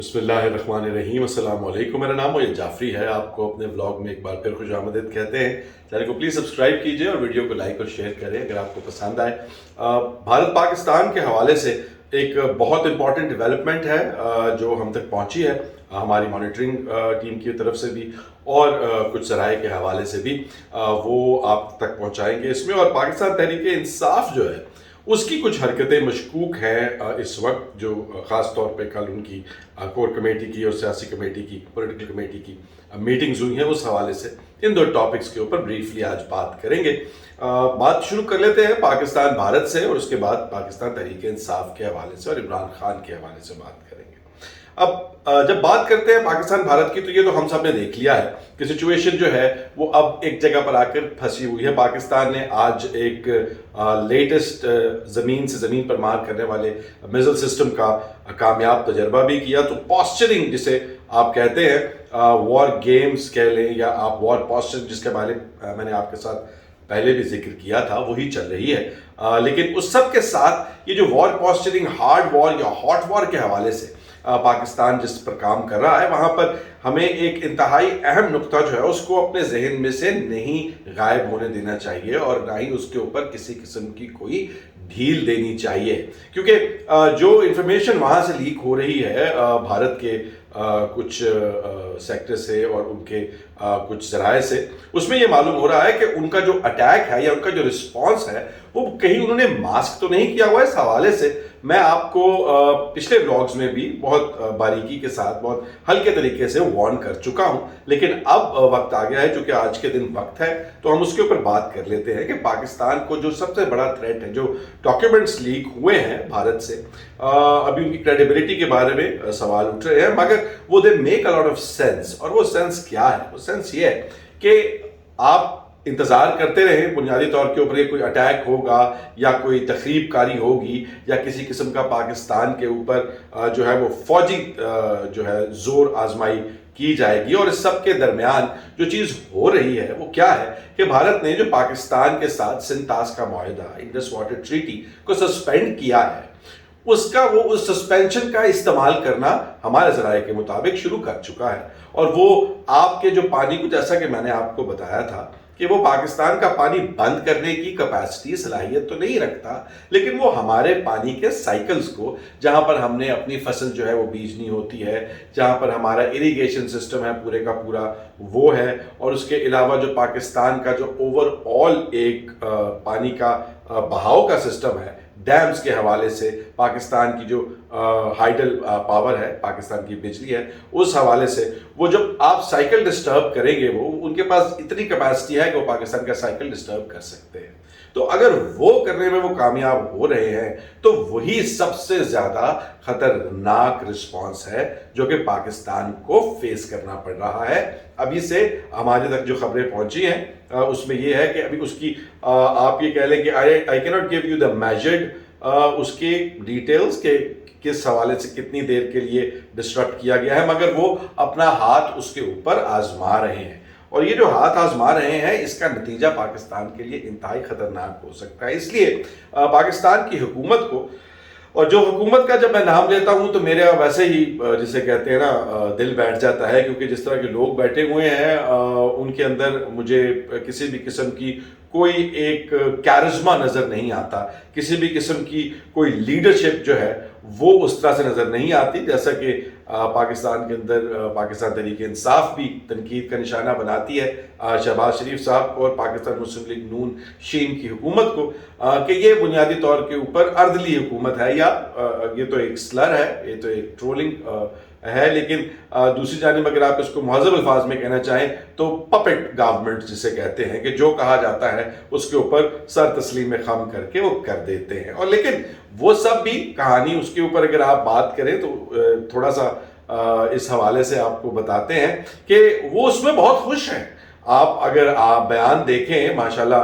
بسم اللہ الرحمن الرحیم، السلام علیکم۔ میرا نام موید جعفری ہے، آپ کو اپنے ولاگ میں ایک بار پھر خوش آمدید کہتے ہیں۔ چینل کو پلیز سبسکرائب کیجئے اور ویڈیو کو لائک اور شیئر کریں اگر آپ کو پسند آئے۔ بھارت پاکستان کے حوالے سے ایک بہت امپورٹنٹ ڈیولپمنٹ ہے جو ہم تک پہنچی ہے ہماری مانیٹرنگ ٹیم کی طرف سے بھی اور کچھ ذرائع کے حوالے سے بھی، وہ آپ تک پہنچائیں گے اس میں۔ اور پاکستان تحریک انصاف جو ہے اس کی کچھ حرکتیں مشکوک ہیں اس وقت، جو خاص طور پہ کل ان کی کور کمیٹی کی اور سیاسی کمیٹی کی، پولیٹیکل کمیٹی کی میٹنگز ہوئی ہیں، اس حوالے سے ان دو ٹاپکس کے اوپر بریفلی آج بات کریں گے۔ بات شروع کر لیتے ہیں پاکستان بھارت سے، اور اس کے بعد پاکستان تحریک انصاف کے حوالے سے اور عمران خان کے حوالے سے بات کریں گے۔ اب جب بات کرتے ہیں پاکستان بھارت کی، تو یہ تو ہم سب نے دیکھ لیا ہے کہ سچویشن جو ہے وہ اب ایک جگہ پر آ کر پھنسی ہوئی ہے۔ پاکستان نے آج ایک لیٹسٹ زمین سے زمین پر مار کرنے والے میزل سسٹم کا کامیاب تجربہ بھی کیا۔ تو پوسچرنگ جسے آپ کہتے ہیں، وار گیمز کہہ لیں یا آپ وار پوسچر، جس کے بارے میں نے آپ کے ساتھ پہلے بھی ذکر کیا تھا، وہی چل رہی ہے۔ لیکن اس سب کے ساتھ یہ جو وار پوسچرنگ، ہارڈ وار یا ہاٹ وار کے حوالے سے پاکستان جس پر کام کر رہا ہے، وہاں پر ہمیں ایک انتہائی اہم نقطہ جو ہے اس کو اپنے ذہن میں سے نہیں غائب ہونے دینا چاہیے، اور نہ ہی اس کے اوپر کسی قسم کی کوئی ڈھیل دینی چاہیے، کیونکہ جو انفارمیشن وہاں سے لیک ہو رہی ہے بھارت کے کچھ سیکٹر سے اور ان کے کچھ ذرائع سے، اس میں یہ معلوم ہو رہا ہے کہ ان کا جو اٹیک ہے یا ان کا جو رسپانس ہے وہ کہیں انہوں نے ماسک تو نہیں کیا ہوا ہے۔ اس حوالے سے میں آپ کو پچھلے ولاگز میں بھی بہت باریکی کے ساتھ، بہت ہلکے طریقے سے وارن کر چکا ہوں، لیکن اب وقت آ گیا ہے، چونکہ آج کے دن وقت ہے تو ہم اس کے اوپر بات کر لیتے ہیں کہ پاکستان کو جو سب سے بڑا تھریٹ ہے، جو ڈاکیومنٹس لیک ہوئے ہیں بھارت سے، ابھی ان کی کریڈیبلٹی کے بارے میں سوال اٹھ رہے ہیں، مگر وہ they make a lot of sense. اور وہ سینس کیا ہے؟ وہ سینس یہ ہے کہ آپ انتظار کرتے رہیں بنیادی طور کے اوپر کوئی اٹیک ہوگا یا کوئی تخریب کاری ہوگی یا کسی قسم کا پاکستان کے اوپر جو ہے وہ فوجی جو ہے زور آزمائی کی جائے گی۔ اور اس سب کے درمیان جو چیز ہو رہی ہے وہ کیا ہے کہ بھارت نے جو پاکستان کے ساتھ سنتاس کا معاہدہ، انڈس واٹر ٹریٹی کو سسپینڈ کیا ہے، اس سسپینشن کا استعمال کرنا ہمارے ذرائع کے مطابق شروع کر چکا ہے۔ اور وہ آپ کے جو پانی کو، جیسا کہ میں نے آپ کو بتایا تھا کہ وہ پاکستان کا پانی بند کرنے کی کیپیسٹی، صلاحیت تو نہیں رکھتا، لیکن وہ ہمارے پانی کے سائیکلز کو، جہاں پر ہم نے اپنی فصل جو ہے وہ بیجنی ہوتی ہے، جہاں پر ہمارا اریگیشن سسٹم ہے پورے کا پورا وہ ہے، اور اس کے علاوہ جو پاکستان کا جو اوور آل ایک پانی کا بہاؤ کا سسٹم ہے، ڈیمز کے حوالے سے پاکستان کی جو ہائیڈل پاور ہے، پاکستان کی بجلی ہے، اس حوالے سے وہ جب آپ سائیکل ڈسٹرب کریں گے، وہ ان کے پاس اتنی کیپیسٹی ہے کہ وہ پاکستان کا سائیکل ڈسٹرب کر سکتے ہیں۔ تو اگر وہ کرنے میں وہ کامیاب ہو رہے ہیں تو وہی سب سے زیادہ خطرناک رسپانس ہے جو کہ پاکستان کو فیس کرنا پڑ رہا ہے۔ ابھی سے ہمارے تک جو خبریں پہنچی ہیں اس میں یہ ہے کہ ابھی اس کی آپ یہ کہہ لیں کہ I cannot give you the measured اس کے ڈیٹیلز کے کس حوالے سے کتنی دیر کے لیے ڈسٹرپٹ کیا گیا ہے، مگر وہ اپنا ہاتھ اس کے اوپر آزما رہے ہیں، اور یہ جو ہاتھ آزما رہے ہیں اس کا نتیجہ پاکستان کے لیے انتہائی خطرناک ہو سکتا ہے۔ اس لیے پاکستان کی حکومت کو، اور جو حکومت کا جب میں نام لیتا ہوں تو میرے ویسے ہی جسے کہتے ہیں نا دل بیٹھ جاتا ہے، کیونکہ جس طرح کے لوگ بیٹھے ہوئے ہیں ان کے اندر مجھے کسی بھی قسم کی کوئی ایک کیرزما نظر نہیں آتا، کسی بھی قسم کی کوئی لیڈرشپ جو ہے وہ اس طرح سے نظر نہیں آتی، جیسا کہ پاکستان کے اندر پاکستان تحریک انصاف بھی تنقید کا نشانہ بناتی ہے شہباز شریف صاحب کو اور پاکستان مسلم لیگ نون شین کی حکومت کو، کہ یہ بنیادی طور کے اوپر اردلی حکومت ہے، یا یہ تو ایک سلر ہے، یہ تو ایک ٹرولنگ ہے، لیکن دوسری جانب اگر آپ اس کو مہذب الفاظ میں کہنا چاہیں تو پپٹ گورنمنٹ جسے کہتے ہیں، کہ جو کہا جاتا ہے اس کے اوپر سر تسلیم خم کر کے وہ کر دیتے ہیں۔ اور لیکن وہ سب بھی کہانی، اس کے اوپر اگر آپ بات کریں تو تھوڑا سا اس حوالے سے آپ کو بتاتے ہیں کہ وہ اس میں بہت خوش ہیں۔ آپ اگر بیان دیکھیں، ماشاءاللہ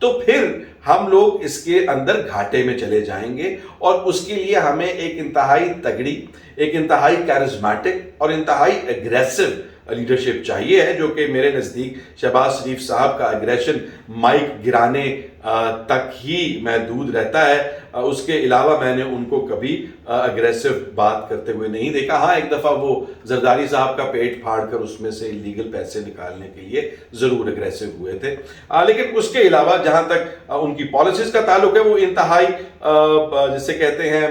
تو پھر ہم لوگ اس کے اندر گھاٹے میں چلے جائیں گے، اور اس کے لیے ہمیں ایک انتہائی تگڑی، ایک انتہائی کیرزمیٹک اور انتہائی اگریسو لیڈرشپ چاہیے ہے، جو کہ میرے نزدیک شہباز شریف صاحب کا اگریشن مائک گرانے تک ہی محدود رہتا ہے۔ اس کے علاوہ میں نے ان کو کبھی اگریسو بات کرتے ہوئے نہیں دیکھا۔ ہاں ایک دفعہ وہ زرداری صاحب کا پیٹ پھاڑ کر اس میں سے لیگل پیسے نکالنے کے لیے ضرور اگریسو ہوئے تھے، لیکن اس کے علاوہ جہاں تک ان کی پالیسیز کا تعلق ہے وہ انتہائی جسے کہتے ہیں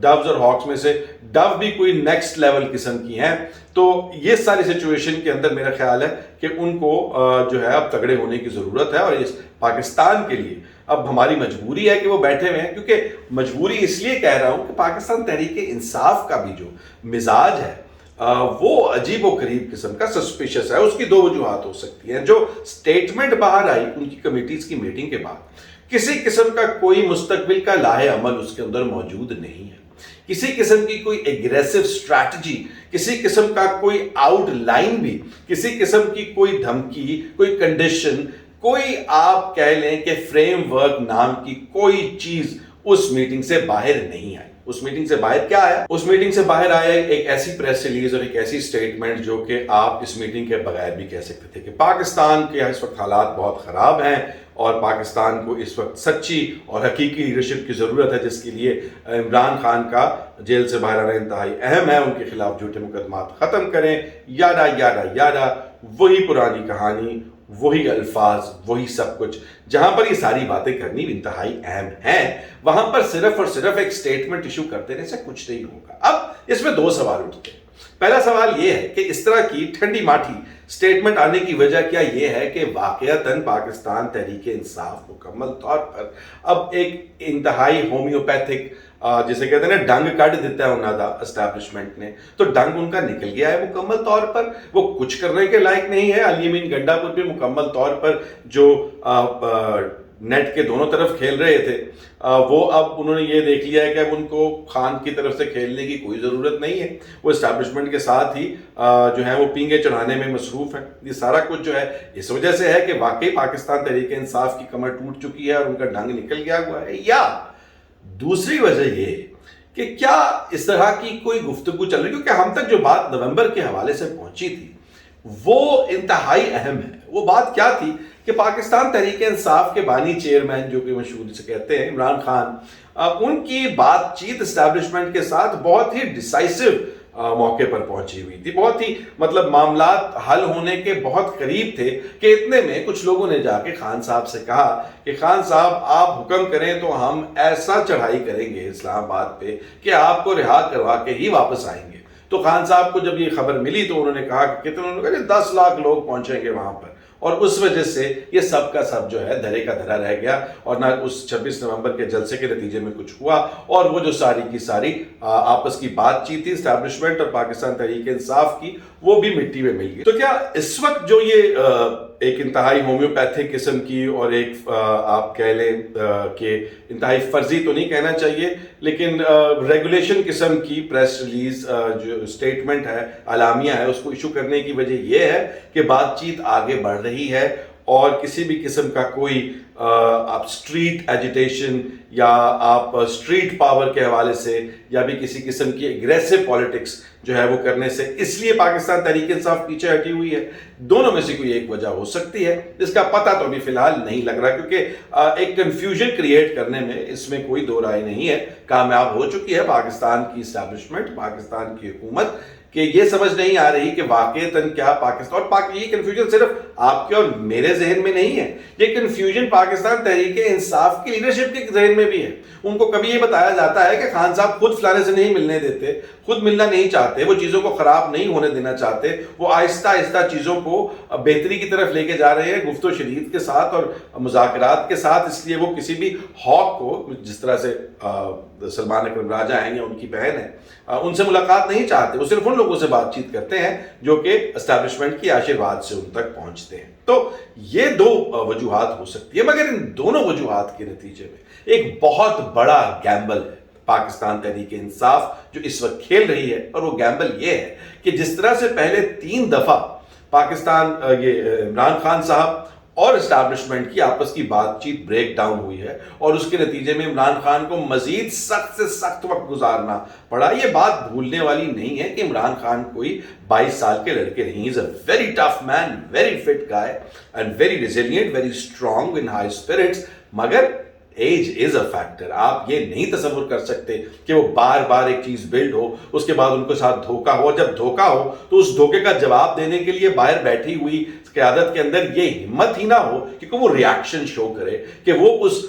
ڈوز اور ہاکس میں سے ڈو بھی کوئی نیکسٹ لیول قسم کی ہیں۔ تو یہ ساری سچویشن کے اندر میرا خیال ہے کہ ان کو جو ہے اب تگڑے ہونے کی ضرورت ہے، اور اس پاکستان کے لیے اب ہماری مجبوری ہے کہ وہ بیٹھے ہوئے ہیں، کیونکہ مجبوری اس لیے کہہ رہا ہوں کہ پاکستان تحریک انصاف کا بھی جو مزاج ہے وہ عجیب و غریب قسم کا سسپیشس ہے۔ اس کی دو وجوہات ہو سکتی ہیں۔ جو سٹیٹمنٹ باہر آئی ان کی کمیٹیز کی میٹنگ کے بعد، کسی قسم کا کوئی مستقبل کا لاہے عمل اس کے اندر موجود نہیں ہے، کسی قسم کی کوئی ایگریسو اسٹریٹجی، کسی قسم کا کوئی آؤٹ لائن بھی، کسی قسم کی کوئی دھمکی، کوئی کنڈیشن، کوئی آپ کہہ لیں کہ فریم ورک نام کی کوئی چیز اس میٹنگ سے باہر نہیں آئی۔ اس میٹنگ سے باہر کیا آیا؟ اس میٹنگ سے باہر آیا ایک ایسی پریس ریلیز اور ایک ایسی سٹیٹمنٹ جو کہ آپ اس میٹنگ کے بغیر بھی کہہ سکتے تھے کہ پاکستان کے اس وقت حالات بہت خراب ہیں، اور پاکستان کو اس وقت سچی اور حقیقی لیڈرشپ کی ضرورت ہے، جس کے لیے عمران خان کا جیل سے باہر آنا انتہائی اہم ہے، ان کے خلاف جھوٹے مقدمات ختم کریں، یادا یادا یادا، وہی پرانی کہانی، وہی الفاظ، وہی سب کچھ۔ جہاں پر یہ ساری باتیں کرنی انتہائی اہم ہیں، وہاں پر صرف اور صرف ایک سٹیٹمنٹ ایشو کر دینے سے کچھ نہیں ہوگا۔ اب اس میں دو سوال اٹھتے ہیں۔ پہلا سوال یہ ہے کہ اس طرح کی ٹھنڈی ماٹھی سٹیٹمنٹ آنے کی وجہ کیا یہ ہے کہ واقعتاً پاکستان تحریک انصاف مکمل طور پر اب ایک انتہائی ہومیوپیتھک جسے کہتے ہیں نا ڈنگ کاٹ دیتا ہے انہوں دا اسٹیبلشمنٹ نے، تو ڈنگ ان کا نکل گیا ہے مکمل طور پر، وہ کچھ کرنے کے لائق نہیں ہے۔ علی امین گنڈا پور بھی مکمل طور پر جو نیٹ کے دونوں طرف کھیل رہے تھے، وہ اب انہوں نے یہ دیکھ لیا ہے کہ اب ان کو خان کی طرف سے کھیلنے کی کوئی ضرورت نہیں ہے، وہ اسٹیبلشمنٹ کے ساتھ ہی جو ہے وہ پینگے چڑھانے میں مصروف ہیں۔ یہ سارا کچھ جو ہے اس وجہ سے ہے کہ واقعی پاکستان تحریک انصاف کی کمر ٹوٹ چکی ہے اور ان کا ڈنگ نکل گیا ہوا ہے، یا دوسری وجہ یہ کہ کیا اس طرح کی کوئی گفتگو چل رہی ہے، کیونکہ ہم تک جو بات نومبر کے حوالے سے پہنچی تھی وہ انتہائی اہم ہے۔ وہ بات کیا تھی کہ پاکستان تحریک انصاف کے بانی چیئرمین جو کہ مشہور سے کہتے ہیں عمران خان، ان کی بات چیت اسٹیبلشمنٹ کے ساتھ بہت ہی ڈیسائسو موقع پر پہنچی ہوئی تھی، بہت ہی مطلب معاملات حل ہونے کے بہت قریب تھے کہ اتنے میں کچھ لوگوں نے جا کے خان صاحب سے کہا کہ خان صاحب آپ حکم کریں تو ہم ایسا چڑھائی کریں گے اسلام آباد پہ کہ آپ کو رہا کروا کے ہی واپس آئیں گے۔ تو خان صاحب کو جب یہ خبر ملی تو انہوں نے کہا کہ کتنے، انہوں نے کہا 10 لاکھ لوگ پہنچیں گے وہاں پر، اور اس وجہ سے یہ سب کا سب جو ہے دھرے کا دھرا رہ گیا، اور نہ اس 26 نومبر کے جلسے کے نتیجے میں کچھ ہوا، اور وہ جو ساری کی ساری آپس کی بات چیت تھی اسٹیبلشمنٹ اور پاکستان تحریک انصاف کی، وہ بھی مٹی میں مل گئی۔ تو کیا اس وقت جو یہ ایک انتہائی ہومیوپیتھک قسم کی اور ایک آپ کہہ لیں کہ انتہائی فرضی تو نہیں کہنا چاہیے لیکن ریگولیشن قسم کی پریس ریلیز جو اسٹیٹمنٹ ہے، اعلامیہ ہے، اس کو ایشو کرنے کی وجہ یہ ہے کہ بات چیت آگے بڑھ رہی ہے، اور کسی بھی قسم کا کوئی آپ اسٹریٹ ایجیٹیشن یا آپ اسٹریٹ پاور کے حوالے سے یا بھی کسی قسم کی اگریسو پالیٹکس جو ہے وہ کرنے سے اس لیے پاکستان تحریک انصاف پیچھے ہٹی ہوئی ہے۔ دونوں میں سے کوئی ایک وجہ ہو سکتی ہے، جس کا پتہ تو ابھی فی الحال نہیں لگ رہا، کیونکہ ایک کنفیوژن کریٹ کرنے میں اس میں کوئی دو رائے نہیں ہے، کامیاب ہو چکی ہے پاکستان کی اسٹیبلشمنٹ، پاکستان کی حکومت، کہ یہ سمجھ نہیں آ رہی کہ واقعتاً کیا پاکستان، اور یہ کنفیوژن صرف آپ کے اور میرے ذہن میں نہیں ہے، یہ کنفیوژن پاکستان تحریک انصاف کی لیڈرشپ کے ذہن میں بھی ہے۔ ان کو کبھی یہ بتایا جاتا ہے کہ خان صاحب خود فلانے سے نہیں ملنے دیتے، خود ملنا نہیں چاہتے، وہ چیزوں کو خراب نہیں ہونے دینا چاہتے، وہ آہستہ آہستہ چیزوں کو بہتری کی طرف لے کے جا رہے ہیں گفت و شنید کے ساتھ اور مذاکرات کے ساتھ، اس لیے وہ کسی بھی ہاک کو، جس طرح سے سلمان اکرم راجہ ہیں یا ان کی بہن ہے، ان سے ملاقات نہیں چاہتے، وہ صرف ان لوگوں سے بات چیت کرتے ہیں جو کہ اسٹیبلشمنٹ کی آشیرواد سے ان تک پہنچتے ہیں۔ تو یہ دو وجوہات ہو سکتی ہے، مگر ان دونوں وجوہات کے نتیجے میں ایک بہت بڑا گیمبل ہے پاکستان تحریک انصاف جو اس وقت کھیل رہی ہے، اور وہ گیمبل یہ ہے کہ جس طرح سے پہلے 3 دفعہ پاکستان یہ عمران خان صاحب اور اسٹیبلشمنٹ کی آپس کی بات چیت بریک ڈاؤن ہوئی ہے اور اس کے نتیجے میں عمران خان کو مزید سخت سے سخت وقت گزارنا پڑا. یہ بات بھولنے والی نہیں ہے کہ عمران خان کوئی 22 سال کے لڑکے نہیں. He's a very tough man, very fit guy and very resilient, very strong in high spirits. مگر ایج از اے فیکٹر. آپ یہ نہیں تصور کر سکتے کہ وہ بار بار ایک چیز بلڈ ہو, اس کے بعد ان کے ساتھ دھوکہ ہو, اور جب دھوکہ ہو تو اس دھوکے کا جواب دینے کے لیے باہر بیٹھی ہوئی قیادت کے اندر یہ ہمت ہی نہ ہو کہ وہ ریاکشن شو کرے, کہ وہ اس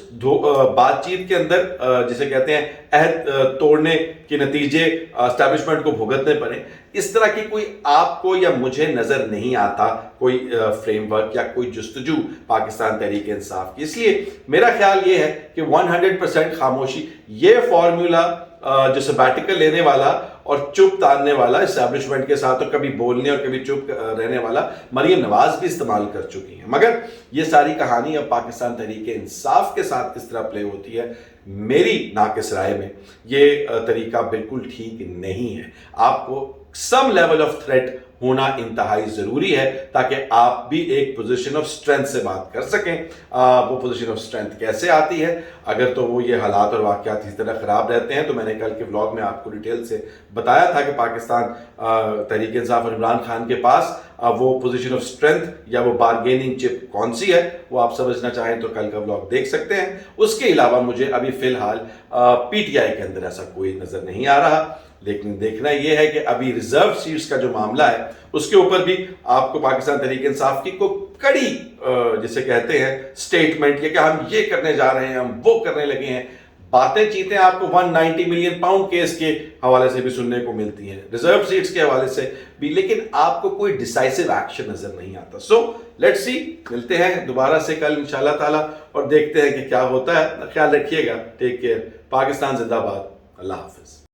بات چیت کے اندر جسے کہتے ہیں عہد توڑنے کے نتیجے اسٹیبلشمنٹ کو بھگتنے پڑے. اس طرح کی کوئی آپ کو یا مجھے نظر نہیں آتا کوئی فریم ورک یا کوئی جستجو پاکستان تحریک انصاف کی. اس لیے میرا خیال یہ ہے کہ 100% خاموشی, یہ فارمولا جو سبیٹیکل لینے والا اور چپ تاننے والا اسٹیبلشمنٹ کے ساتھ, اور کبھی بولنے اور کبھی چپ رہنے والا مریم نواز بھی استعمال کر چکی ہیں. مگر یہ ساری کہانی اب پاکستان تحریک انصاف کے ساتھ کس طرح پلے ہوتی ہے, میری ناقص رائے میں یہ طریقہ بالکل ٹھیک نہیں ہے. آپ کو سم لیول آف تھریٹ ہونا انتہائی ضروری ہے تاکہ آپ بھی ایک پوزیشن آف اسٹرینتھ سے بات کر سکیں. وہ پوزیشن آف اسٹرینتھ کیسے آتی ہے؟ اگر تو وہ یہ حالات اور واقعات اس طرح خراب رہتے ہیں تو میں نے کل کے ولاگ میں آپ کو ڈیٹیل سے بتایا تھا کہ پاکستان تحریک انصاف اور عمران خان کے پاس وہ پوزیشن آف اسٹرینتھ یا وہ بارگیننگ چپ کون سی ہے, وہ آپ سمجھنا چاہیں تو کل کا ولاگ دیکھ سکتے ہیں. اس کے علاوہ مجھے ابھی فی الحال پی ٹی آئی کے اندر ایسا کوئی نظر نہیں آ رہا. لیکن دیکھنا یہ ہے کہ ابھی ریزرو سیٹس کا جو معاملہ ہے اس کے اوپر بھی آپ کو پاکستان تحریک انصاف کی کو کڑی جسے کہتے ہیں سٹیٹمنٹ یہ کہ ہم یہ کرنے جا رہے ہیں, ہم وہ کرنے لگے ہیں, باتیں چیتیں آپ کو 190 ملین پاؤنڈ کیس کے حوالے سے بھی سننے کو ملتی ہیں, ریزرو سیٹس کے حوالے سے بھی, لیکن آپ کو کوئی ڈیسائسو ایکشن نظر نہیں آتا. سو لیٹس سی, ملتے ہیں دوبارہ سے کل انشاءاللہ تعالی اور دیکھتے ہیں کہ کیا ہوتا ہے. خیال رکھیے گا. Take care. پاکستان زندہ باد. اللہ حافظ.